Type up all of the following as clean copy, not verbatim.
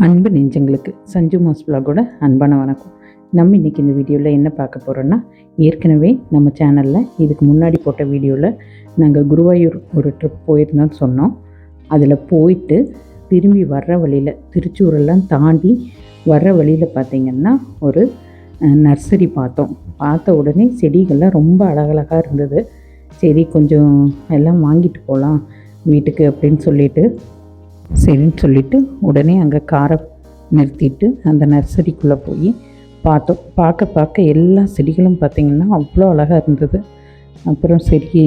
அன்பு நெஞ்சங்களுக்கு சஞ்சு மாஸ் வ்ளாகோட அன்பான வணக்கம். நம்ம இன்றைக்கி இந்த வீடியோவில் என்ன பார்க்க போகிறோன்னா, ஏற்கனவே நம்ம சேனலில் இதுக்கு முன்னாடி போட்ட வீடியோவில் நாங்கள் குருவாயூர் ஒரு ட்ரிப் போயிருந்தோம்னு சொன்னோம். அதில் போயிட்டு திரும்பி வர்ற வழியில் திருச்சூரெல்லாம் தாண்டி வர்ற வழியில் பார்த்திங்கன்னா ஒரு நர்சரி பார்த்த உடனே செடிகள்லாம் ரொம்ப அழகழகாக இருந்தது. சரி கொஞ்சம் எல்லாம் வாங்கிட்டு போகலாம் வீட்டுக்கு அப்படின்னு சரின்னு சொல்லிவிட்டு உடனே அங்கே காரை நிறுத்திட்டு அந்த நர்சரிக்குள்ளே போய் பார்த்தோம். பார்க்க எல்லா செடிகளும் பார்த்திங்கன்னா அவ்வளோ அழகாக இருந்தது. அப்புறம் சரி,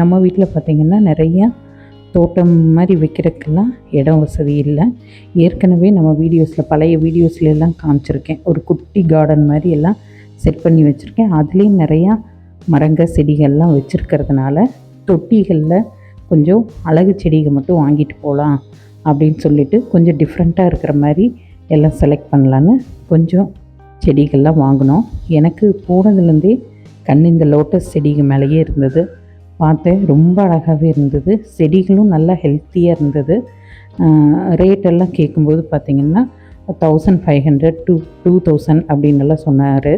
நம்ம வீட்டில் பார்த்திங்கன்னா நிறையா தோட்டம் மாதிரி வைக்கிறதுக்கெல்லாம் இடம் வசதி இல்லை. ஏற்கனவே நம்ம பழைய வீடியோஸில் எல்லாம் காமிச்சிருக்கேன். ஒரு குட்டி கார்டன் மாதிரி எல்லாம் செட் பண்ணி வச்சுருக்கேன். அதுலேயும் நிறையா மரங்கள் செடிகள்லாம் வச்சுருக்கிறதுனால தொட்டிகளில் கொஞ்சம் அழகு செடிகள் மட்டும் வாங்கிட்டு போகலாம் அப்படின்னு சொல்லிட்டு கொஞ்சம் டிஃப்ரெண்ட்டாக இருக்கிற மாதிரி எல்லாம் செலக்ட் பண்ணலான்னு கொஞ்சம் செடிகள்லாம் வாங்கினோம். எனக்கு போனதுலேருந்தே இந்த லோட்டஸ் செடிகள் மேலேயே இருந்தது. பார்த்தேன், ரொம்ப அழகாகவே இருந்தது. செடிகளும் நல்லா ஹெல்த்தியாக இருந்தது. ரேட்டெல்லாம் கேட்கும்போது பார்த்திங்கன்னா 1500 to 2000 அப்படின்னுலாம் சொன்னார்.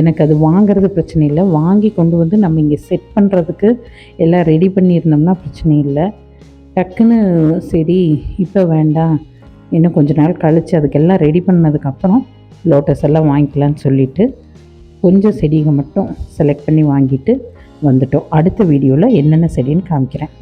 எனக்கு அது வாங்கிறது பிரச்சனை இல்லை. வாங்கி கொண்டு வந்து நம்ம இங்கே செட் பண்ணுறதுக்கு எல்லாம் ரெடி பண்ணியிருந்தோம்னா பிரச்சனை இல்லை. டக்குன்னு சரி இப்போ வேண்டாம், இன்னும் கொஞ்சம் நாள் கழித்து அதுக்கெல்லாம் ரெடி பண்ணதுக்கப்புறம் லோட்டஸ் எல்லாம் வாங்கிக்கலான்னு சொல்லிவிட்டு கொஞ்சம் செடிகள் மட்டும் செலக்ட் பண்ணி வாங்கிட்டு வந்துட்டோம். அடுத்த வீடியோவில் என்னென்ன செடின்னு காமிக்கிறேன்.